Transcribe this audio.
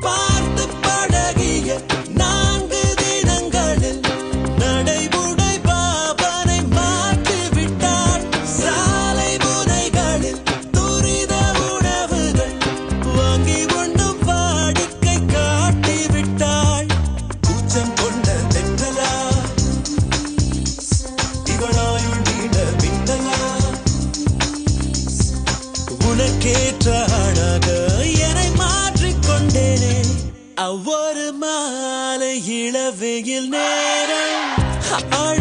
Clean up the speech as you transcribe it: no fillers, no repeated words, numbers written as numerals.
பார்த்து பழகிய 4 தினங்களில் நடைமுறை பாவனை மாற்றி விட்டாள். சாலை முனைகளில் துரித உணவுகள் வாங்கி உண்ணும் வாடிக்கை காட்டி விட்டாள். கூச்சம் கொண்ட தென்றலா இவளாயுள் நீண்ட பின்னலா உனக்கேற்ற அழக என்னை மாற்றிக்கொண்டேனே. ஒவ்வொரு மாலை இளவெயில் நேரம் அழ